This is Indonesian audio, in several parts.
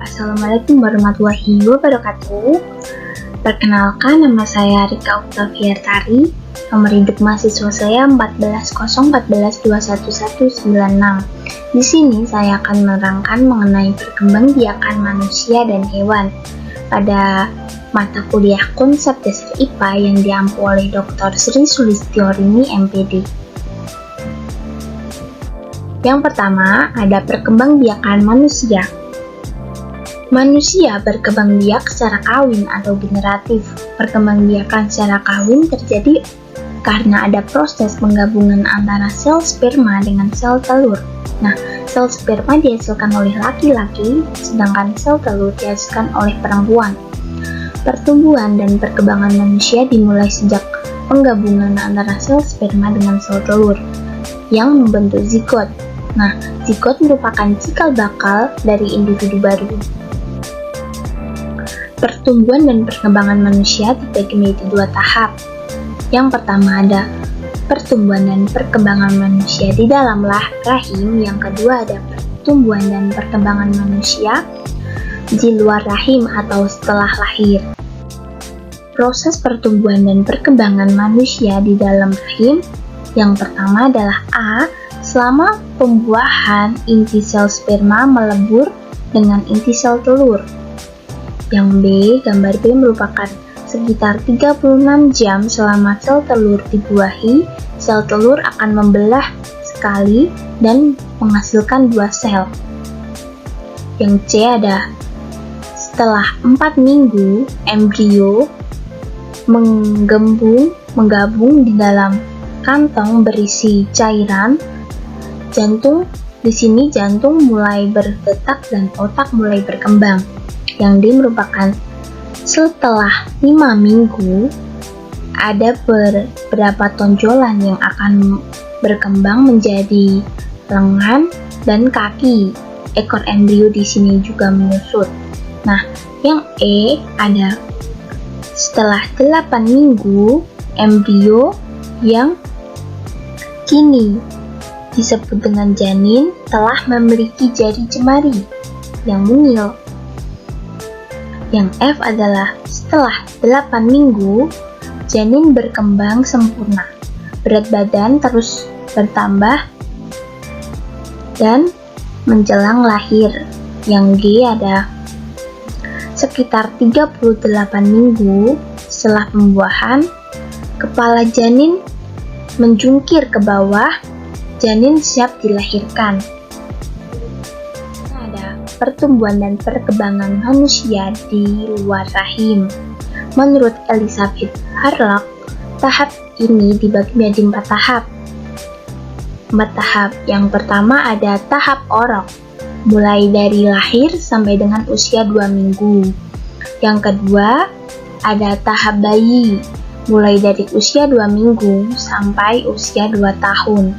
Assalamualaikum warahmatullahi wabarakatuh. Perkenalkan, nama saya Rika Oktaviartari. Nomor induk mahasiswa saya 1401421196. Di sini saya akan menerangkan mengenai perkembangbiakan manusia dan hewan pada mata kuliah konsep dasar IPA yang diampu oleh Dr. Sri Sulistiorini MPD. Yang pertama, ada perkembangbiakan manusia. Manusia berkembang biak secara kawin atau generatif. Perkembangbiakan secara kawin terjadi karena ada proses penggabungan antara sel sperma dengan sel telur. Nah, sel sperma dihasilkan oleh laki-laki, sedangkan sel telur dihasilkan oleh perempuan. Pertumbuhan dan perkembangan manusia dimulai sejak penggabungan antara sel sperma dengan sel telur yang membentuk zigot. Nah, zigot merupakan cikal bakal dari individu baru. Pertumbuhan dan perkembangan manusia dibagi menjadi dua tahap. Yang pertama ada pertumbuhan dan perkembangan manusia di dalam rahim. Yang kedua ada pertumbuhan dan perkembangan manusia di luar rahim atau setelah lahir. Proses pertumbuhan dan perkembangan manusia di dalam rahim yang pertama adalah A. Selama pembuahan, inti sel sperma melebur dengan inti sel telur. Yang B, gambar B merupakan sekitar 36 jam selama sel telur dibuahi, sel telur akan membelah sekali dan menghasilkan dua sel. Yang C ada setelah 4 minggu, embrio menggabung di dalam kantong berisi cairan. Di sini jantung mulai berdetak dan otak mulai berkembang. Yang D merupakan setelah 5 minggu ada beberapa tonjolan yang akan berkembang menjadi lengan dan kaki. Ekor embrio di sini juga menyusut. Nah, yang E ada setelah 8 minggu embrio yang kini disebut dengan janin telah memiliki jari jemari yang mungil. Yang F adalah setelah 8 minggu janin berkembang sempurna, berat badan terus bertambah dan menjelang lahir. Yang G ada sekitar 38 minggu setelah pembuahan, kepala janin menjungkir ke bawah, janin siap dilahirkan. Ada pertumbuhan dan perkembangan manusia di luar rahim. Menurut Elizabeth Harlock, tahap ini dibagi menjadi 4 tahap. 4 tahap. Yang pertama ada tahap orok, mulai dari lahir sampai dengan usia 2 minggu. Yang kedua ada tahap bayi, mulai dari usia 2 minggu sampai usia 2 tahun.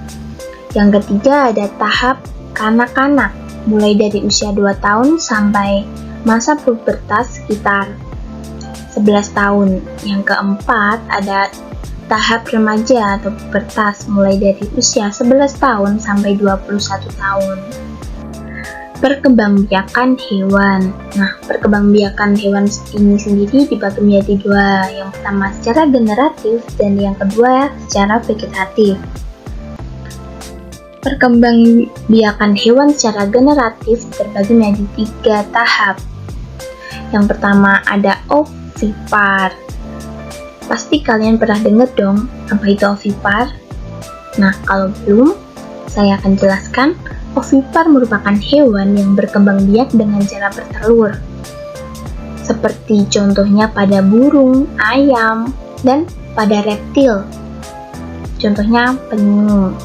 Yang ketiga ada tahap kanak-kanak, mulai dari usia 2 tahun sampai masa pubertas sekitar 11 tahun. Yang keempat ada tahap remaja atau pubertas, mulai dari usia 11 tahun sampai 21 tahun. Perkembangbiakan hewan. Nah, perkembangbiakan hewan ini sendiri dibagi menjadi dua. Yang pertama secara generatif dan yang kedua secara vegetatif. Perkembangbiakan hewan secara generatif terbagi menjadi 3 tahap. Yang pertama ada ovipar. Pasti kalian pernah dengar dong apa itu ovipar? Nah, kalau belum, saya akan jelaskan. Ovipar merupakan hewan yang berkembang biak dengan cara bertelur. Seperti contohnya pada burung, ayam, dan pada reptil. Contohnya penyu.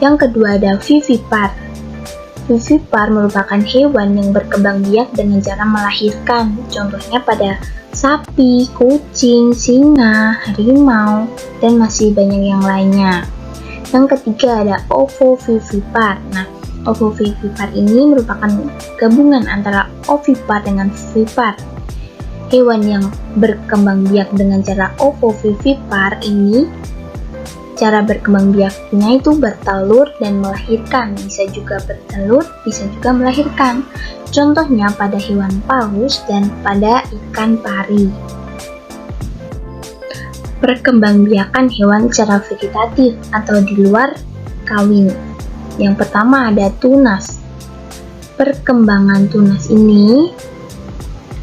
Yang kedua ada vivipar. Vivipar merupakan hewan yang berkembang biak dengan cara melahirkan. Contohnya pada sapi, kucing, singa, harimau, dan masih banyak yang lainnya. Yang ketiga ada ovovivipar. Nah, ovovivipar ini merupakan gabungan antara ovipar dengan vivipar. Hewan yang berkembang biak dengan cara ovovivipar ini Cara berkembang biaknya itu bertelur dan melahirkan, bisa juga bertelur, bisa juga melahirkan. Contohnya pada hewan paus dan pada ikan pari. Perkembangbiakan hewan secara vegetatif atau di luar kawin. Yang pertama ada tunas. Perkembangan tunas ini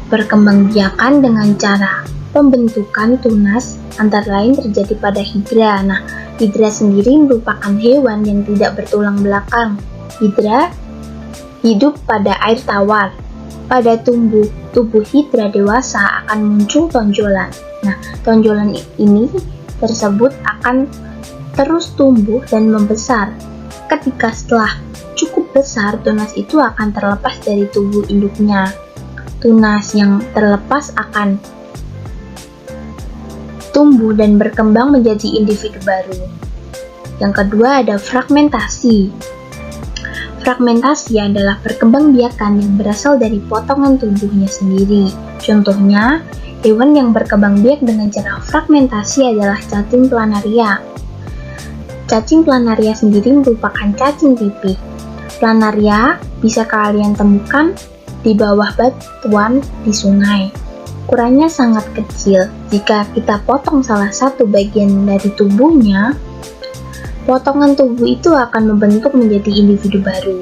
berkembangbiakan dengan cara pembentukan tunas antara lain terjadi pada hidra. Nah, hidra sendiri merupakan hewan yang tidak bertulang belakang. Hidra hidup pada air tawar. Pada tubuh hidra dewasa akan muncul tonjolan. Nah, tonjolan ini tersebut akan terus tumbuh dan membesar. Ketika setelah cukup besar, tunas itu akan terlepas dari tubuh induknya. Tunas yang terlepas akan tumbuh dan berkembang menjadi individu baru. Yang kedua ada fragmentasi. Fragmentasi adalah perkembangbiakan yang berasal dari potongan tubuhnya sendiri. Contohnya, hewan yang berkembang biak dengan cara fragmentasi adalah cacing planaria. Cacing planaria sendiri merupakan cacing pipih. Planaria bisa kalian temukan di bawah batuan di sungai. Ukurannya sangat kecil. Jika kita potong salah satu bagian dari tubuhnya, potongan tubuh itu akan membentuk menjadi individu baru.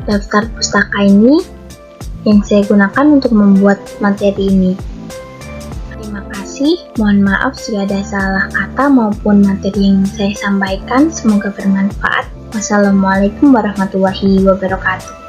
Daftar pustaka ini yang saya gunakan untuk membuat materi ini. Terima kasih, mohon maaf jika ada salah kata maupun materi yang saya sampaikan. Semoga bermanfaat. Wassalamualaikum warahmatullahi wabarakatuh.